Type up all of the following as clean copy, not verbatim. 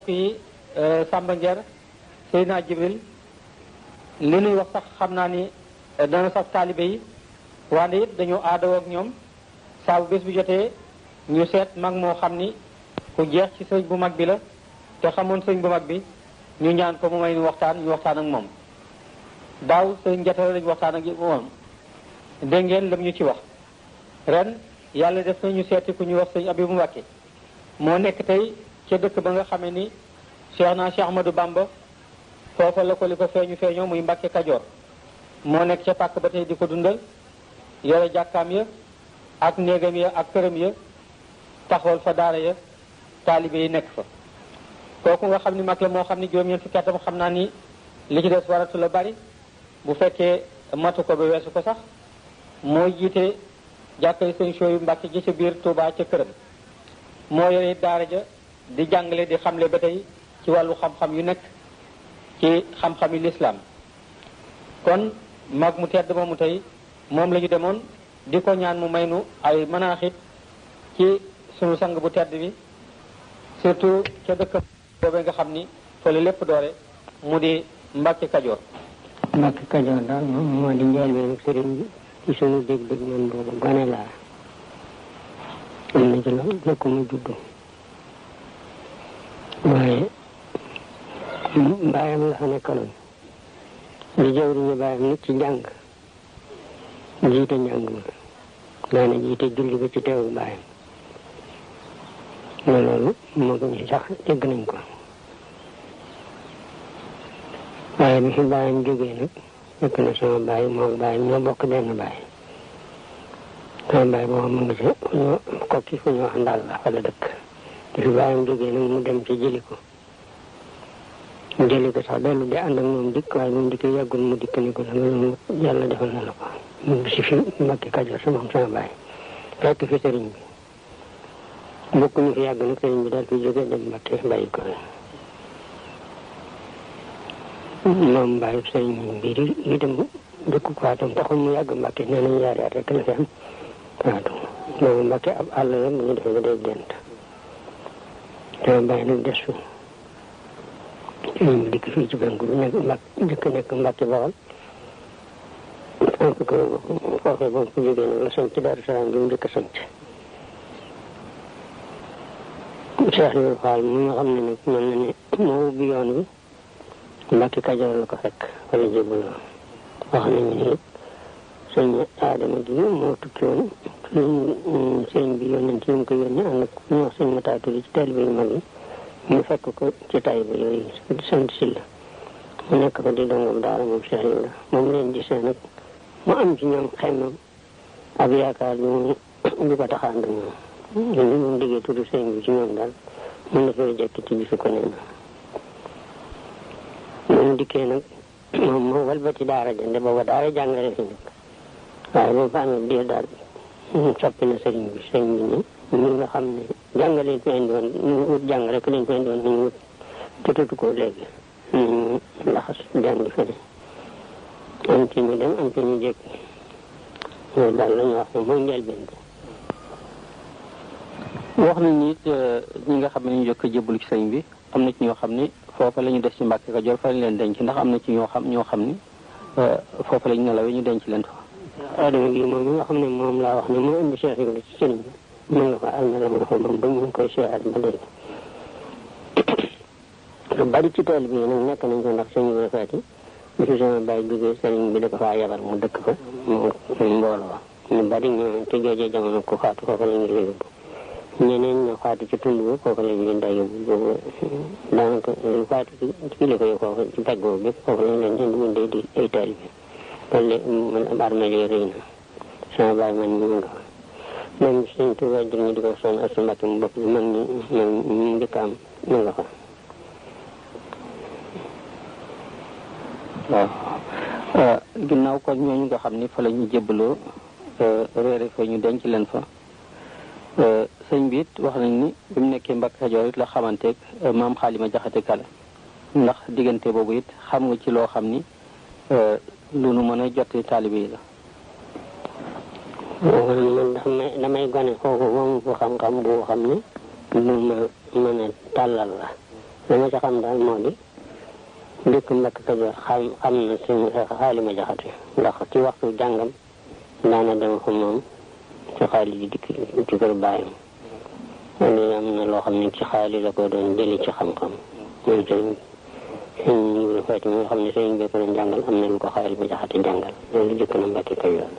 yi Samba Nguer Seydina Jibril li nuy wax sax xam naa ni dana sax taalibe yi wante it dañoo aadoo ak ñoom saa bu bés bu jotee ñu seet mag moo xam ni ku jeex ci sëñ bu mag bi la te xamoon sëñ bu mag bi ñu ñaan ko mu may ñu waxtaan ak moom daaw sëñ Jatara lañu waxtaan ak moom dégg ngeen lam ñu ci wax ren yàlla def na ñu seeti ku ñuy wax sëñ Abibu Mbàkke moo nekk tey ca dëkk ba nga xamee ni Cheikh Ahmadou Bamba foofa la ko li ko feeñoo muy Mbàkke Kajoor moo nekk ca pàkk ba tey di ko dundal yore jàkkaam ya ak néegam ya ak këram ya taxawal fa daara ya taalibe yi nekk fa kooku nga xam ni mag la moo xam ni juróom-ñeent fukki atam xam naa ni li ci des waratu la bari bu fekkee matu ko ba weesu ko sax mooy jiite jàkkay sëñ Sooyu Mbàkke ji ca biir Touba ca këram moo yore daara ja di jàngale di xamle ba tey ci wàllu xam-xam yu nekk ci xam-xami lislaam kon mag mu tedd moomu tey moom la ñu demoon di ko ñaan mu may nu ay manaaxit ci sunu sang bu tedd bi surtout ca dëkk boobee nga xam ni fële lépp doore mu di Mbàkke Kajoor. Mbàkke Kajoor daal moom moo di njëlbéenu sëriñ bi ci sunu dégg-dégg man boobu gone laa am na ci loolu fekk mu juddu waaye mbaayam la fa nekkaloon di jawriñu baayam nit ci njàng jiite njàng ma daana jiite julli ba ci teewul baayam loolu moo ko ñu sax dégg nañ ko waaye bi fi baayam jógee nag fekk na sama baay moo baayam ñoo bokk benn baay sama baay boobu mu ngi ci kokki fu ñu wax ndaal la fa la dëkk bi fi baayam jógee nag mu dem ci jëli ko mu jëli ko sax dellu di ànd ak moom dikk waaye moom dikkee yàggul mu dikk ni ko loolu yàlla defal na la ko mu si fi Mbàkke Kajoor sama baay fekk fi sëriñ bi bokk ñu fi yàgg nag sëriñ bi daal fi jógee dem Mbàkke bàyyi ko moom bàyyi sëriñ bi di dem dëkk ko waatam taxul mu yàgg Mbàkke nee nañu yaari at rek la fi am waatu boobu Mbàkke ab àll la bu ñu defee ba day gent sama baay nag des fi sëriñ bi dikk fii ci banque bi nekk nekk Mbàkke Bawol donc foofee boobu ko jógee nag la sanc Daaru Salaam bi mu njëkk a sanc Cheikh Ibrahima Fall mu nga xam ne nag mel na ne moo ubbi yoon wi Mbàkke Kajoor la ko fekk wala jébbaloo wax nañu ne sëñ Adama gi moo tukki woon sëñ bi yónneen ci ñu ko yónnee ànd ak ñu wax sëñ Mataatu ci taalibe yu mag yi ñu fekk ko ci Taïba yooyu sant Silla mu nekk fa di dongam daara moom Cheikh Ibrahima moom leen gisee nag mu am ci ñoom xemmam ak yaakaar ñu ko taxaan ak ñoom li moom déggee tudd sëñ bi ci ñoom daal mën na fay jekk ci gisu ko nee na moom dikkee nag moom moo walbati daara jënde booba daara jàngale fi nekk waaye boobu amee diir daal soppi na sëriñ bi ni ñi nga xam ne jàngale fi indi woon ñu wut jàng rek lañ fi indi woon ñu wut jotatu ko léegi ñu laxas jàngi fële am ci ñu dem am ci ñu jékki loolu daal la ñu wax ne mooy njëlbeen bi wax nañ ni ñi nga xam ne ñu jëkk jébbalu ci sëriñ bi am na ci ñoo xam ni foofa la ñu des ci Mbàkke Kajoor fa lañ leen denc ndax am na ci ñoo xam ni foofa lañ nelawee ñu denc leen fa. Adama gi moom nga xam ne moom laa wax ne moo indi Cheikh Ibrahima ci sëriñ bi mën nga fa am na la ma fa moom ba ñu ngi koy seeyaat ba léegi lu bari ci tool bi nag nekk nañ ko ndax sëñ Ibrahima Faati bi fi sama baay jógee sëriñ bi da ko faa yabal mu dëkk fa mu mbooloo ñu bari ñu te joojee jamono ko faatu foofa la ñu yóbbu ñeneen ñoo faatu ci tund bi foofu lañ leen daa yóbbu boobu daanaka lu faatu ci kilifa yi foofu ci pegg boobu bépp foofu lañ leen indi woon day di ay taalibe loolu armeel yi rëy na sama baay man ñu nga fa même suñ tubaab jur ñu di ko sonn ak su Mbàkke mu bopp bi man ñu njëkk am ñu nga fa waaw ginnaaw kon ñooñu nga xam ni fa la ñu jébbaloo réere fa ñu denc leen fa sëñ bi it wax nañ ni bi mu nekkee Mbàkke Kajoor it la xamanteeg maam Xaalima Jaxate Kala ndax diggante boobu it xam nga ci loo xam ni lu nu mën a jot taalibe yi la. man damay gone kooku moom bu xam-xam boo xam ne lu ma mën a tàllal la ma ca xam daal moo di dëkk Mbàkke Kajoor xam na suñu Xaalima Jaxate ndax ci waxtu jàngam daana dem fa moom ci xaali ji dikk ci kër baayam wala am na loo xam ne ci xaali la ko doon jëli ci xam-xam moom sëñ Ibra Faati mi nga xam ne sëñ bi ko doon jàngal am na lu ko Xaalima Jaxate jàngal loolu jëkk na Mbàkke Kajoor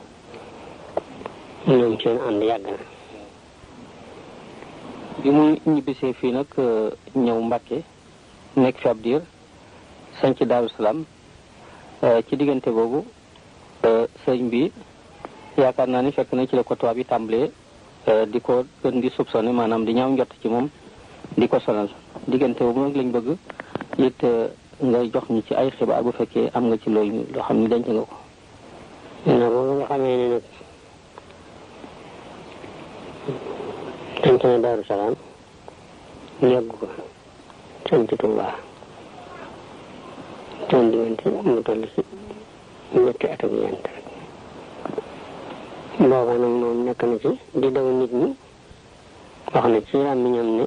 ñoom seen ànd yàgg na. bi mu ñibbisee fii nag ñëw Mbàkke nekk fi ab diir sanc Daaru Salaam ci diggante boobu sëñ bi yaakaar naa ni fekk na ci la ko tubaab yi tàmbalee di ko gën di soupçonné maanaam di ñaaw njott ci moom di ko sonal diggante boobu nag lañ bëgg it ngay jox ñi ci ay xibaar bu fekkee am nga ci loolu loo xam ni denc nga ko. boobu nga xamee ne nag sanc na Daaru Salaam yàgg ko sanc Tuubaa seen diggante mu toll si ñetti at ak yent rek booba nag moom nekk na ci di daw nit ñi wax na ci làmmiñam ne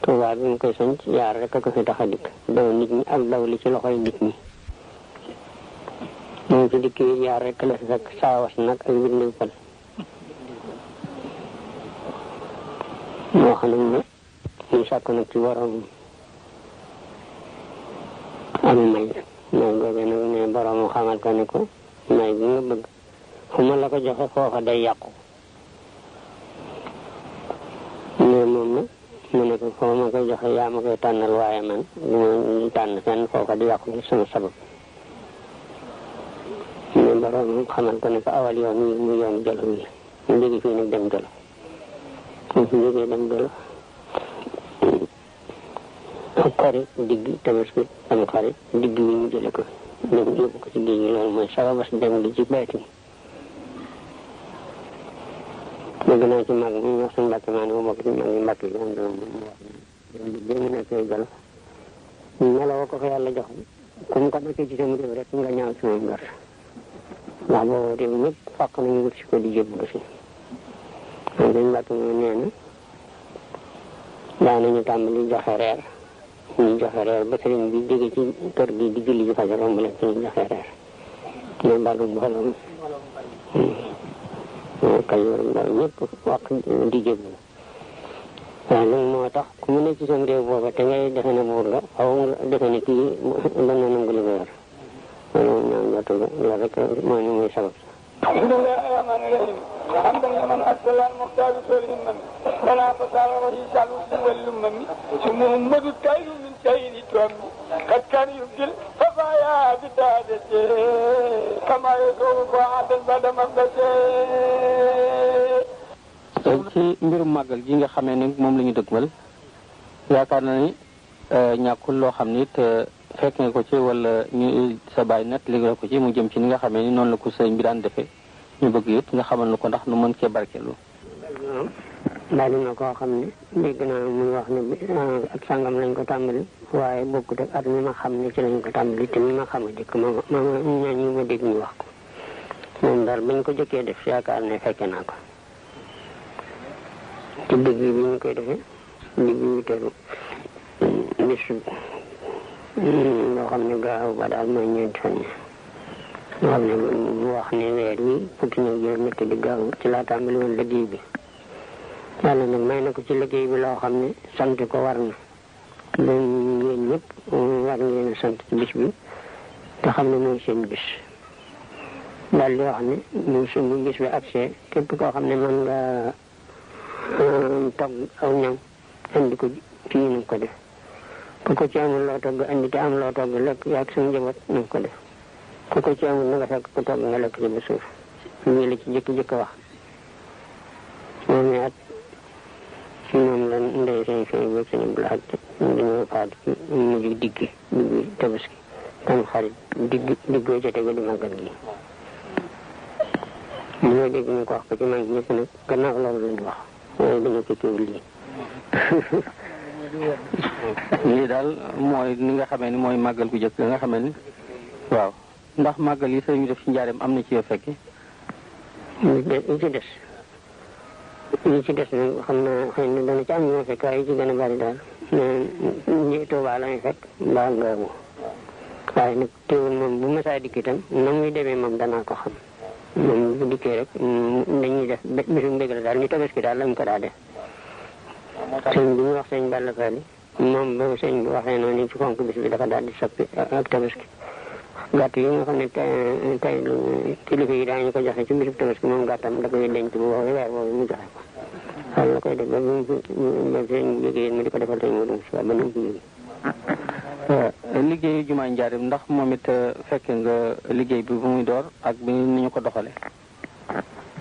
Tuubaa bi mu koy sanc yaar rek a ko fi tax a dikk daw nit ñi ak daw li ci loxoy nit ñi moom ci dikk yi yaar rek la fi fekk saawas nag ak bindiw fal moo xam ne ñu sàkk nag ci borom am may googu nag ne borom xamal ko ne ko may bi nga bëgg fu ma la ko joxe foofa day yàqu mais moom nag mu ne ko foo ma koy joxe yaa ma koy tànnal waaye man du ma tànn fenn foofa di yàqu ci sama sabab mais borom xamal ko ne ko awal yoon wi mu yoon Jolof wi mu jóge fii nag dem Jolof mu fi jógee dem Jolof ak xarit digg Tabaski am xarit digg yi ñu jële ko dem yóbbu ko ci géej gi loolu mooy sababas dem gi ci bayti dégg naa ci mag mi wax suñu Mbàkke maa ne ma bokk ci mag yi Mbàkke yi am doon bi mu nekkee Jolof meloo ko fa yàlla jox ku mu ko nekkee ci sama réew rek nga ñaaw ci moom gor ndax boobu réew ñëpp fàq nañu wut si ko di jébbalu si am suñu Mbàkke moo nee na daanañu tàmbali joxe reer ñu joxe reer ba sëriñ bi jóge ci kër gi di julli ji fajar romb leen ci ñu joxe reer mais mbalu mbooloo Kajoor mbalu ñëpp wax di jébbalu waaw nag moo tax ku mu ne ci seen réew booba te ngay defe ne buur nga xaw nga defe ne kii dana nangu li ko yor loolu ñaaw njottu la loolu rek moo ñu muy sabab alhamdulillahi rahmani rahim hamdan liman arsala al-mukhtar sulaiman wala fasara wa hisalu wal-lummi muhammadu kayru min sayyidi tuammi qad kan yubdil fafaya bidadati kama yasuru fa'adan ba'da mabdati ci mbirum màggal gi nga xamee ni moom la ñu dëgmal yaakaar na ni ñàkkul loo xam ni it fekk nga ko ci wala ñu sa baay net li nga ko ci mu jëm ci ni nga xamee ni noonu la ko sëriñ bi daan defee ñu bëgg it nga xamal na ko ndax nu mën cee barkeelu. daal dina koo xam ne dégg naa muy wax ne ak sàngam lañ ko tàmbali waaye bokkut ak at mi ma xam ne ci lañ ko tàmbali te mi ma xam a jëkk ma ñu ma dégg ñu wax ko moom daal bañ ko jëkkee def yaakaar ne fekke naa ko ci digg bi ñu koy defee digg bi teru bisu loo xam ne gaaw ba daal mooy ñeenti fan yi loo xam ne mu wax ne weer wi fukki na juróom ñett di gaaw ci laa tàmbali woon liggéey bi yàlla nag may na ko ci liggéey bi loo xam ne sant ko war na leen yéen ñëpp war ngeen a sant ci bis bi te xam ne mooy seen bis daal di wax ne mu suñu bis bi accès képp koo xam ne mën nga togg aw ñam andi ko fii na ko def ku ko ci amul loo togg andi te am loo togg lekk yaag suñu njaboot na ko def ku ko ci amul na nga fekk ku togg nga lekk ci ba suuf lii la ci jëkk wax moom ne at ci moom la ndey seen fin boobu seen blaat dañoo faatu ci mujj digg Tabaski tam xarit diggoo jote ba di màggal gi li nga dégg ñu ko wax ko ci mag ñëpp nag gannaaw loolu lañ wax waaye dañu ko kiw lii lii daal mooy ni nga xamee ni mooy màggal gu jëkk nga xamee ni waaw ndax màggal yi sëñ bi def ci njaareem am na ci yoo fekke yi ci des nag xam naa xëy na dana ci am ñoo fekk waaye yi ci gën a bari daal ñi Tuubaa la ñu fekk mbaa ngaamu waaye nag teewul moom bu ma saa dikk itam na muy demee moom danaa ko xam moom bu dikkee rek dañuy def bisu mbég la daal ñu tabaski daal lañ ko daa def sëñ bi mu wax sëñ Balla Fally moom ba sëñ bi waxee noonu ci fonk bis bi dafa daal di soppi ak tabaski gàtt yi nga xam ne tey kilifa yi daañu ko joxe ci bisub tabaski moom gàttam da koy denc bu waxee weer boobu mu joxe ko xam la koy def ba sëñ liggéey ma di ko defal sëñ Modou Moussa ba nu mu liggéeyu jumaa Njaaréem ndax moom it fekke nga liggéey bi bu muy door ak bi ni ñu ko doxale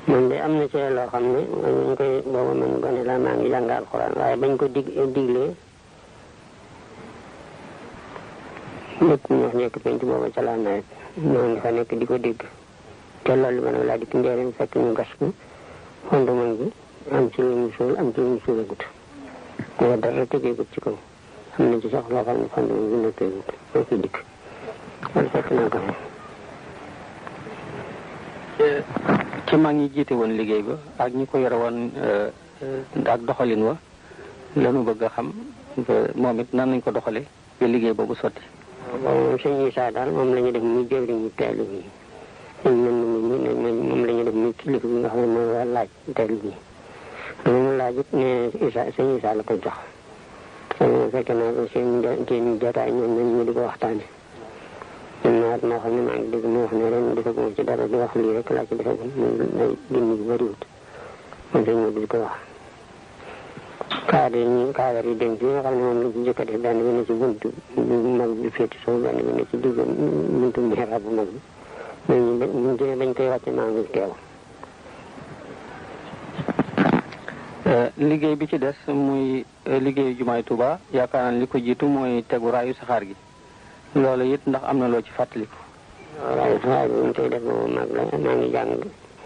moom de am na ci loo xam ne ñu koy booba man gone la maa ngi jàng alxuraan waaye bañ ko diglee lépp ñu wax nekk penc booba ca laa nawet maa ngi fa nekk di ko dégg te loolu ma ne laa dikk Njaaréem fekk ñu gas ko fondement bi am ci lu ñu suul am ci lu ñu suulagut booba dara tegeegut ci kaw am na ci sax loo xam ne fondement bi nekkeegut moo fi dikk loolu fekk naa ko fa ci mag ñi jiite woon liggéey ba ak ñi ko yore woon ak doxalin wa lanu bëgg a xam moom it nan nañ ko doxale ba liggéey boobu sotti moom sëñ Issa daal moom la ñu def muy jëwriñu taalib yi moom la ñu def muy kilifa bi nga xam ne mooy waa laaj taalib yi lu mu laaj it ne sëñ Issa la ko jox fekk naa ko seen jotaay ñoom ñu di ko waxtaane naat moo xam ne maa ngi dégg mu wax ne ren defaguma ci dara di wax lii rek laa ci defagum muy dindi yu bëriwut moom sëñ Modou di ko wax kaadar yi denc yi nga xam ne moom la ci jëkk a def benn bi ne ci buntu mag bi féeti sow benn bi ne ci digg buntu mihrab bu mag bi ñu bañ koy wàcce maa ngi teew liggéey bi ci des muy liggéeyu jumaay Tuuba yaakaar naa li ko jiitu mooy tegu raayu saxaar gi loolu it ndax am na loo ci fàttaliku raayu saxaar bi ñu koy def boobu mag la maa ngi jàng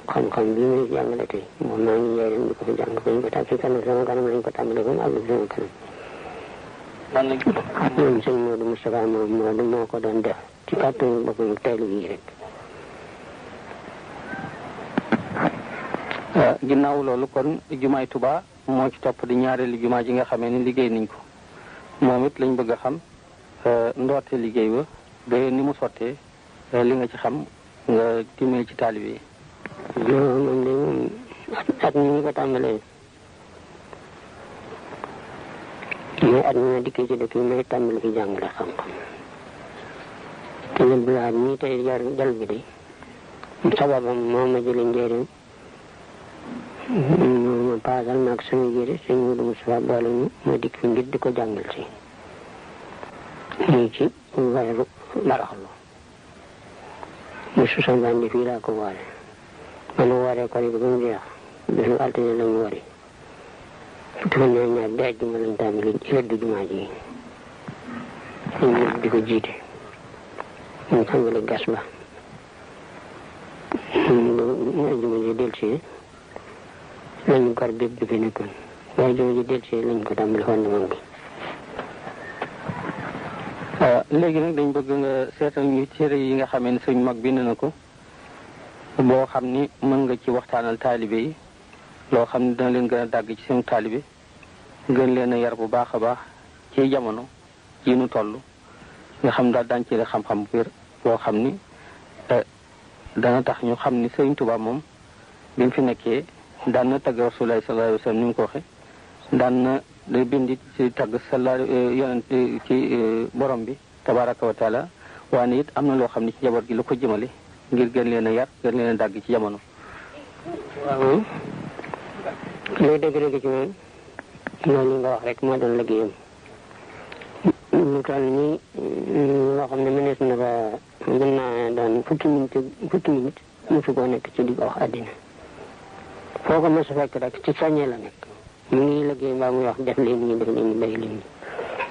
xam-xam bi muy jàngale tey moom maa ngi Njaaréem di ko fi jàng bañ ko tam si kanam sama kanam lañ ko tàmbale comme ak sama kanam man lañ ko moom sëñ Modou Moustapha moom moo ko doon def ci kàttanu boppam taalib yi rek ginnaaw loolu kon jumaay Tuuba moo ci topp di ñaareelu jumaa ji nga xamee ni liggéey nañ ko moom it lañ bëgg a xam ndoorte liggéey ba ba ni mu sottee li nga ci xam nga dimbali ci taalibe yi moom de moom at mi ñu ko tàmbalee mooy at mi ma dikkee ci dëkk bi may tàmbali fi jàngale xam-xam te ñun bu laat nii tey jal bi de sababam moo ma jëlee Njaaréem ma paasal maag sama jëre sëñ Modou Moustapha boole ñu ma dikk fi ngir di ko jàngal si muy ci weeru baraxlu mu susambandi fii laa ko woore man wooree ko ba mu jeex bisu altine lañu wari dafa ñaar bi àjjuma lañ tàmbali rëdd jumaa ji ñu di ko jiite ñu tàmbali gas ba àjjuma ji delsi lañu gar bépp bi fi nekkoon waaye àjjuma ji delsi lañ ko tàmbali fondement bi léegi nag dañ bëgg nga seetal ñu téere yi nga xamee ne suñ mag bind na ko boo xam ni mën nga ci waxtaanal taalibe yi loo xam ne dina leen gën a dàgg ci seen taalibe gën leen a yar bu baax a baax ci jamono ji nu toll nga xam daal daañu ci xam-xam bu wér boo xam ni dana tax ñu xam ni Sëriñ Tuubaa moom bi mu fi nekkee daan na tagg Rasulullaahi sallallaahu alayhi wa sallam ni mu ko waxee daan na day bindi ci tagg yonent ci borom bi tabaraka wa taala waane it am na loo xam ne ci njaboot gi lu ko jëmale ngir gën leen a yar gën leen a dàgg ci jamono waaw looy dëgg-dëgg ci moom loolu nga wax rek moo doon liggéeyam lu toll nii loo xam ne mënees na ko mën naa doon fukki minute mosu koo nekk ci di ko wax àddina foo ko mos a fekk rek ci soññee la nekk mu ngi liggéey mbaa muy wax def leen ñu def leen ñu béy leen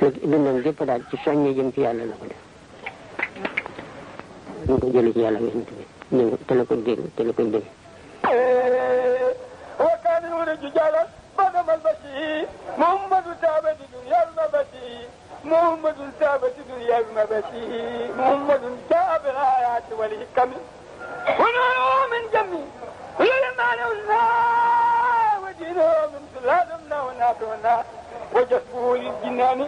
ñu dundam gépp daal ci soññee jëm ci yàlla la ko def ñu ko jëlee ci yàlla yonent bi te la ko dégg te la ko dégg وكان يولد رجالا بدم البشير محمد ثابت دنيا المبشير محمد ثابت دنيا المبشير محمد ثابت الآيات والحكم ونوره من جميع ولما نوزنا ودينه من سلالمنا وناتنا وجسبه للجنان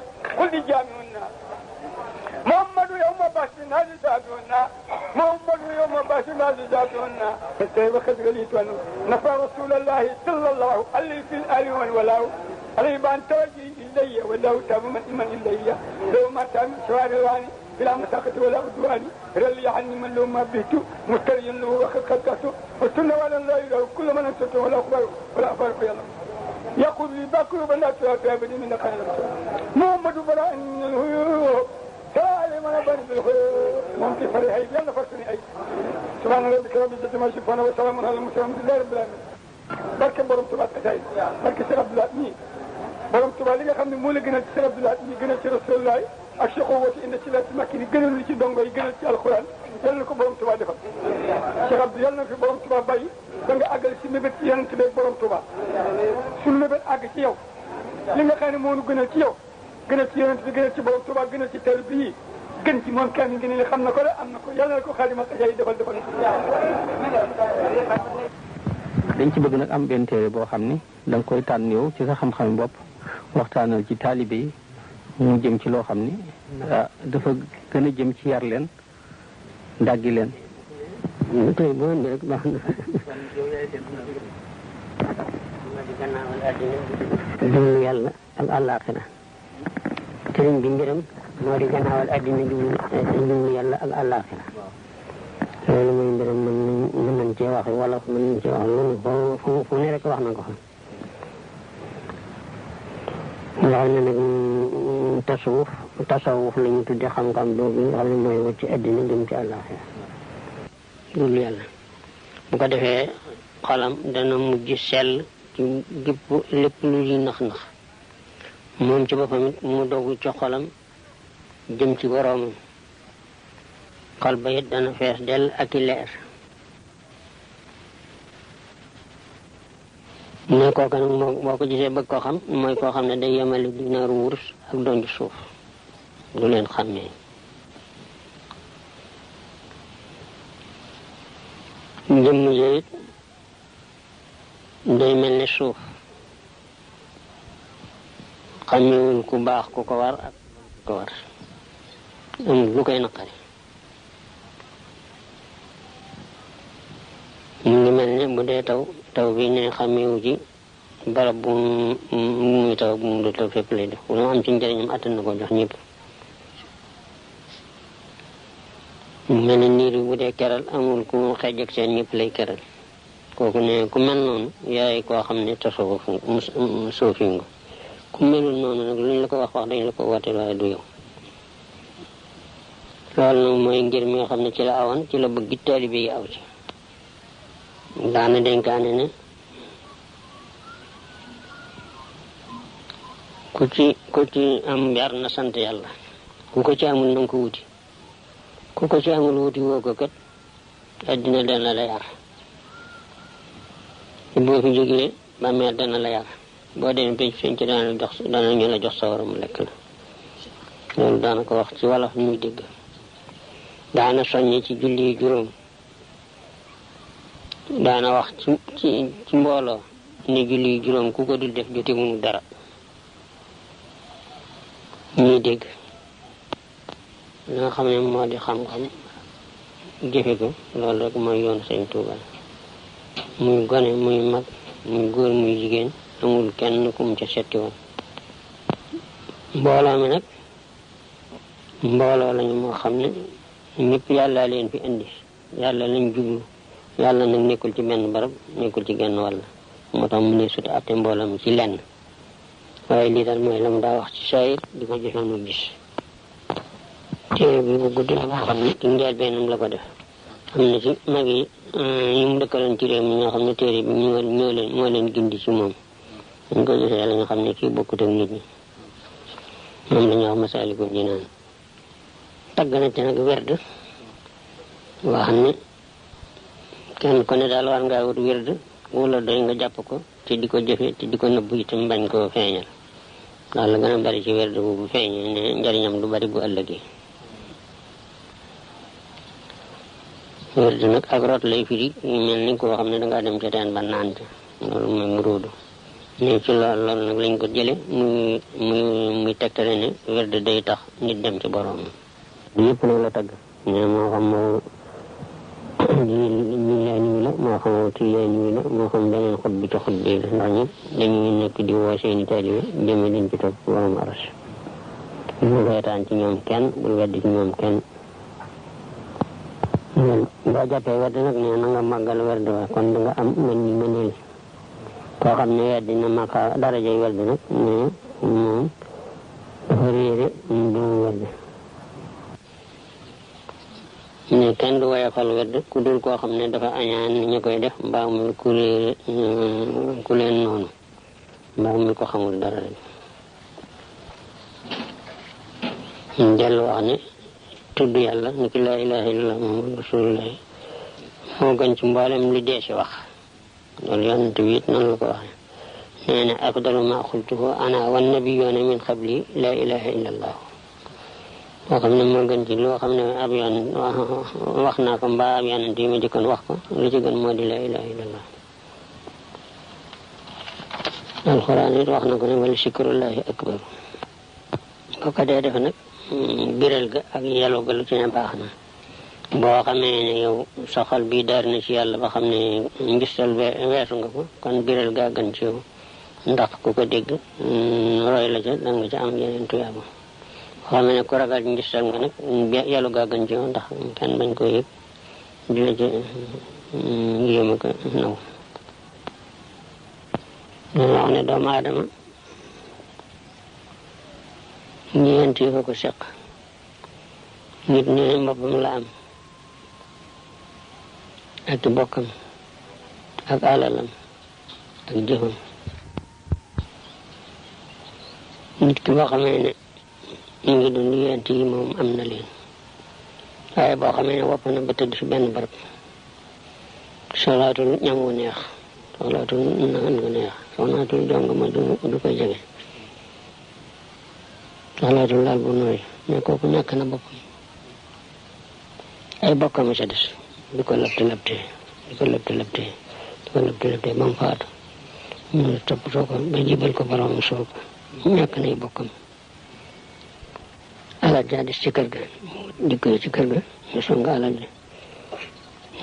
زادتهن حتى وخذ ليتون نفى رسول الله صلى الله عليه في الآل والولاء عليه بان توجه إلي والله تاب من إلي لو ما تام شوارعاني بلا مساقط ولا عدوان رلي عني من لو ما بيت مستريا له وخلقته وسنة ولا لا إله كل من أنسته ولا أخبره ولا أخبره يا الله يقول لي باكل بلا تابني من خير محمد براء من الهيوب تعالى من بني بالخير ممكن فريحي يلا فرسني أي سبحان ربك رب العزة ما يصفون وسلام على المرسلين لله رب العالمين barke borom Tuubaa tay barke Sëriñ Abdoulaye nii borom Tuubaa li nga xam ne moo la gënal ci Sëriñ Abdoulaye nii gënal ci Rasulullah ak Cheikh Wati indi ci la ci makki ni gënal li ci ndongo yi gënal ci alxuraan yal na ko borom Tuubaa defal Cheikh Abdou yal na fi borom Tuubaa bàyyi ba nga àggal si mébét ci yonent bi borom Tuubaa suñu mébét àgg ci yow li nga xam ne moo nu gënal ci yow gënal ci yonent bi gënal ci borom Tuubaa gënal ci teel bii gën ci moom kenn ngi ne xam na ko de am na ko yal na ko Xaadimal Xasaayid defal dañ ci bëgg nag am benn téere boo xam ni da nga koy tànn yow ci sa xam-xam bopp waxtaanal ci taalibe yi mu jëm ci loo xam ni dafa gën a jëm ci yar leen dàggi leen. tey boo indi rek baax na. dund yàlla ak àllaaxira sëriñ bi mbiram moo di gannaawal àddina dund yàlla ak àllaaxira loolu mooy mbiram mën nañ cee wax wala mën nañ cee wax loolu fu ne rek wax na ko xam nga xam ne nag tasawuf la ñu tudde xam-xam boobu nga xam ne mooy wut ci àddina jëm ci àllaaxira dul yàlla bu ko defee xolam dana mujj sell ci gépp lépp lu ñuy nax-nax moom ci boppam it mu dogu ci xolam jëm ci boroomam xol ba it dana fees dell ak i leer ne kooka nag boo ko gisee bëgg ko xam mooy koo xam ne day yemale dinaaru wurus ak donju suuf du leen xàmmee jëmm ji it day mel ne suuf xàmmewul ku baax ku ko war ak ku ko war amul lu koy naqari mu ngi mel ne bu dee taw bi ne xàmmewu ci barab bu muy taw bu mu du taw fépp lay def lu am ci njëriñam attan na ko jox ñëpp mu mel ne niir bi bu dee keral amul ku xeej ak seen ñëpp lay keral kooku ne ku mel noonu yaay koo xam ne tasawuf suufi nga ku melul noonu nag luñ la ko wax dañ la ko wooteel waaye du yow loolu nag mooy ngir mi nga xam ne ci la awoon ci la bëgg taalibe yi aw ci daana dénkaane ne ku ci am yar na sant yàlla ku ko ci amul nanga ko wuti ku ko ci amul wuti woo ko kat addina dana la yar boo fi jógee bàmmeel dana la yar boo demee pénc feeñ ci dana ñu la jox sawara mu lekk la loolu daana ko wax ci wolof ñuy dégg daana soññe ci julli juróom daana wax ci mbooloo ni julli juróom ku ko dul def jote mu dara ñuy dégg li nga xam ne moo di xam-xam jëfe ko loolu rek mooy yoon Sëñ Tuubaa muy gone muy mag muy góor muy jigéen amul kenn ku mu ca setti woon mbooloo mi nag mbooloo lañu moo xam ne ñëpp yàlla leen fi indi yàlla lañ jublu yàlla nag nekkul ci benn barab nekkul ci genn wàll moo tax mu ne sut atte mbooloo mi ci lenn waaye lii daal mooy la mu daa wax ci saayir di ko jëfe mu gis téere bi bu gudd la moo xam ne ci njël bennam la ko def am na ci mag yi ñu mu dëkkaloon ci réew mi ñoo xam ne téere bi moo leen gindi ci moom dañ ko gisee yàlla nga xam ne kii bokkut ak nit ñi moom la ñuy wax Masaalikul Jinaan tagg na ci nag werd wax ne kenn ku ne daal war ngaa wut werd wala doy nga jàpp ko te di ko jëfe te di ko nëbbu itam bañ koo feeñal daal la gën a bari ci werd bu feeñee ne njariñam du bari bu ëllëgee werd nag ak root lay firi ñu mel ni koo xam ne dangaa dem ca teen ba naan loolu mooy muróodu ne ci loolu nag lañ ko jële muy tegtale ne werd day tax nit dem ci boroom du yëpp nag la tagg mais moo xam ñu lay nuyu la moo xam ci lay nuyu la moo xam beneen xut bi ci xut bi la ndax ñëpp dañuy nekk di woo seeni taalibe jëme leen ci topp borom aras bul reetaan ci ñoom kenn bul weddi ci ñoom kenn boo jàppee werd nag nee na nga màggal werd wa kon da nga am mën ni mëneel koo xam ne weddi na màkka darajay werd nag ne moom dafa réere du werd ne kenn du woyofal werd ku dul koo xam ne dafa añaan ñu koy def mbaa muy ku réere ku leen noonu mbaa muy ko xamul dara rek ñu dellu wax ne tudd yàlla ni ki laa ilaha illallah muhammadu rasulullah moo gën ci mboolem lu dee si wax loolu yonent bi it noonu la ko waxee nee na afdalu ma xultuhu ana wan nabiyyoona min qabli laa ilaha illallah loo xam ne moo gën ci loo xam ne ab yoon wax naa ko mbaa ab yonent yi ma jëkkoon wax ko lu ci gën moo di laa ilaha illallah alxuraan it wax na ko ne wala sikrullahi akbar ko dee def nag biral ga ak yelu ga lu ci ne baax na boo xamee ne yow sa xol bi daar na ci yàlla ba xam ne ngistal weesu nga ko kon biral gaa gën ci yow ndax ku ko dégg roy la ca danga ca am yeneen tuyaaba boo xamee ne ku ragal ngistal nga nag yelu gaa gën ci yow ndax kenn bañ ko yëg di la ca yéema ko naw dana wax ne doomu aadama ñeent yi ko seq nit ne boppam la am ak bokkam ak alalam ak jëfam nit ki boo xamee ne ñu ngi dund ñeent yi moom am na leen waaye boo xamee ne wopp na ba tëdd fi benn barab solaatul ñam wu neex solaatul naan gu neex solaatul jong ma du ko jege solaatul laal bu nooy mais kooku ñàkk na boppam ay bokkam a ca des di ko labte ba mu faatu ñu toppatoo ko ba jibal ko borom soob ñàkk nay bokkam alal jaa des ci kër ga dikkee ci kër ga ñu song alal ji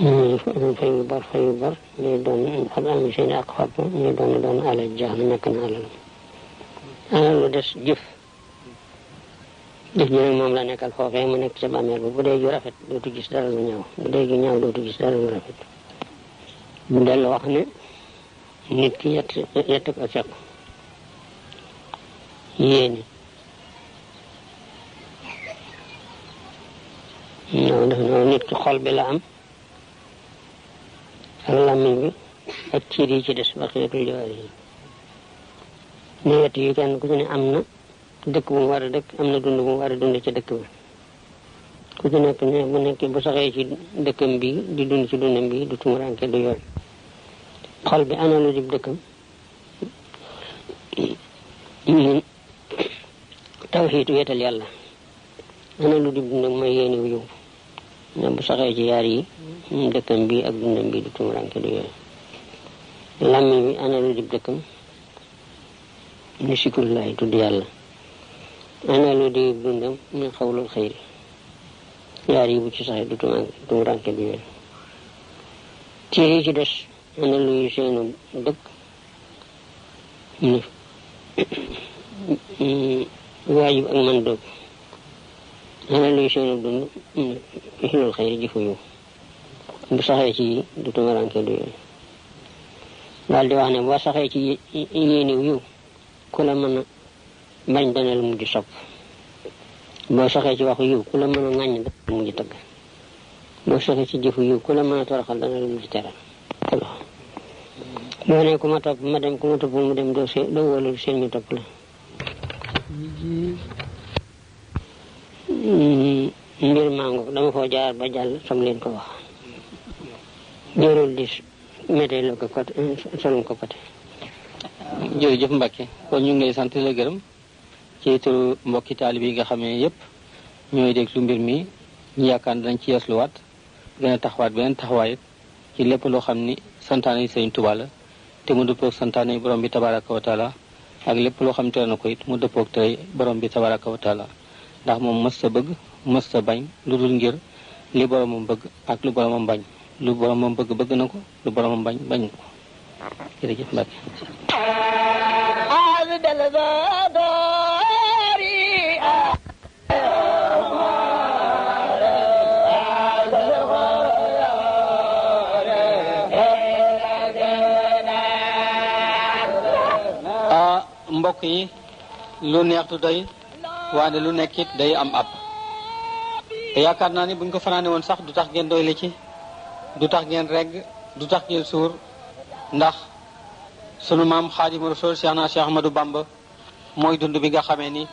ñu fayu bor ñu doon xam am seen ak xob ñu doon alal jaax na ñàkk na alal lu des jëf ji nag moom la nekkal foofee mu nekk ca bàmmeel ba bu dee ju rafet dootu gis dara lu ñaaw bu dee ju ñaaw dootu gis dara lu rafet bu dellu wax ne nit ki yett ko seq yéene non def na nit ki xol bi la am ak làmmiñ bi ak ciir yi ci des baqiyatul jawaari yi ne yett yi kenn ku ci ne am na dëkk bu mu war a dëkk am na dund bu mu war a dund ci dëkk bi ku ci nekk ne bu nekkee bu saxee ci dëkkam bi di dund ci dundam bi du tumuranke du yoon xol bi ana lu dib dëkkam ñun tawxiid wéetal yàlla ana lu dib dundam mooy yéeni wu yow ne bu saxee ci yaar yi dëkkam bi ak dundam bi du tumuranke du yoon làmmiñ bi ana lu dib dëkkam ni sikrullahi tudd yàlla ana lu di dundam min xawlul xëyri yaar yi bu ci saxee du tumuranke du yoon ci yi ci des ana luy seenu dëkk ni waajib ak man dëkk ana luy seenu dund xilul xëyri jëfu yow bu saxee ci du tumuranke du yoon daal di wax ne boo saxee ci yéeniw yow ku la mën a bañ dana la mujj sopp boo saxee ci waxu yiw ku la mën a ŋàññ dana la mujj tëgg boo saxee ci jëfu yiw ku la mën a toroxal dana la mujj teral boo ne ku ma topp ma dem ku ma topp mu dem doo wóolul seen ñu topp la mbir mango dama foo jaar ba jàll som leen ko wax jërul di mété la ko côté solum ko côté jërëjëf Mbacke kon ñu ngi lay sant la gërëm ci turu mbokki taalib yi nga xam ne yëpp ñooy déglu mbir mi ñu yaakaar dañ ci yeesluwaat gën a taxawaat beneen taxawaay ci lépp loo xam ni santaane yi Sëriñ Tuubaa la te mu dëppoog santaane yi borom bi tabaraka wa taala ak lépp loo xam tere na ko it mu dëppoog tere borom bi tabaraka wa taala ndax moom mës sa bëgg mës sa bañ lu dul ngir li boromam bëgg ak lu boromam bañ lu boromam bëgg bëgg na ko lu boromam bañ bañ ko jërëjëf Mbacke. mbokk yi lu neex du doy waane lu nekkit day am ab te yaakaar naa ni buñ ko fanaane woon sax du tax ngeen doyle ci du tax ngeen regg du tax ngeen suur ndax sunu maam Xaadimu Rasuul Cheikh na Cheikh Ahmadou Bamba mooy dund bi nga xamee ni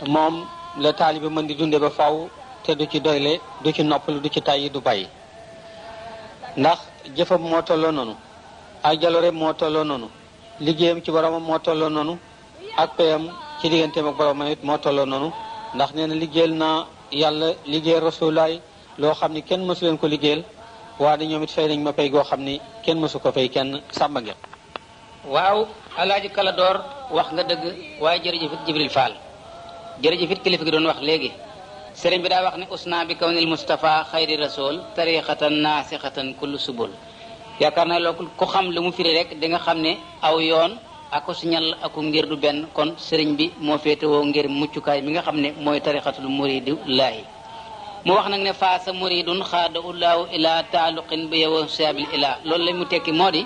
moom la taalibe mën di dunde ba faw te du ci doyle du ci noppalu du ci tàyyi du bàyyi ndax jëfam moo tolloo noonu ay jaloore moo tolloo noonu liggéeyam ci boromam moo tolloo noonu ak payam ci digganteem ak boromam it moo tolloo noonu ndax nee na liggéeyal naa yàlla liggéeyal rasulaay loo xam ni kenn mësu leen ko liggéeyal waaye ñoom it fay nañ ma pay goo xam ni kenn mësu ko fay kenn sàmba ngeen. waaw alaaji Kala Door wax nga dëgg waaye jërëjëf it Jibril Fall jërëjëf it kilifa gi doon wax léegi sëriñ bi daa wax ne usna bi kawnil Mustafa xayri rasul tariqatan naasixatan kullu subul yaakaar naa loolu ku xam lu mu firi rek di nga xam ne aw yoon ako siñal ako ngir du benn kon sëriñ bi moo féetewoo ngir muccukaay mi nga xam ne mooy tariqatul muridu laahi mu wax nag ne faasa muridun xaada ullaahu ila taaluqin bi yow saabil ila loolu la mu tekki moo di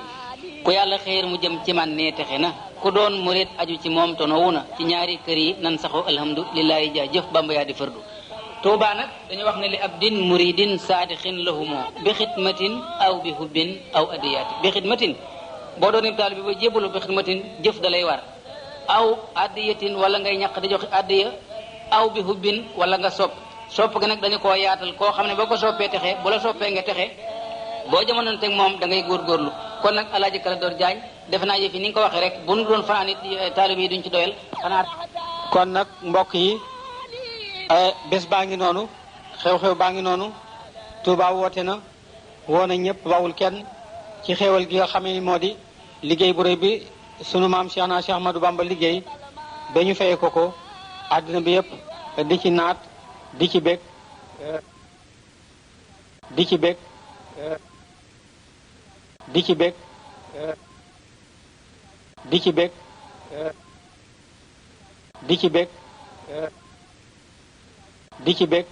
ku yàlla xéer mu jëm ci man ne texe na ku doon murid aju ci moom tonowu na ci ñaari kër yi nan saxoo alhamdulillahi jaa jëf Bamba yaa di fardu Tuubaa nag dañu wax ne li abdin muridin saadixin lahumoo bi xidmatin aw bi hubbin aw adiyaati bi xidmatin boo doon taalibe bi ba jébbalu bi xidmatin jëf da lay war aw adiyatin wala ngay ñàq di joxe adiya aw bi hubbin wala nga sopp ga nag dañu koo yaatal koo xam ne boo ko soppee texe bu la soppee nga texe boo jamonoon teg moom da ngay góorgóorlu kon nag alaaji Kala Door Jaañ defe naa yëf yi ni nga ko waxee rek bu nu doon fanaan it taalibe yi duñ ci doyal xanaa kon nag mbokk yi bés baa ngi noonu xew-xew baa ngi noonu Touba woote na woo na ñëpp bawul kenn ci xéewal gi nga xamee ni moo di liggéey bu rëy bi sunu maam Cheikh na Cheikh Ahmadou Bamba liggéey ba ñu fayee ko àddina bi yëpp di ci naat di ci bég di ci bég di ci bég di ci bég di ci bég di ci bég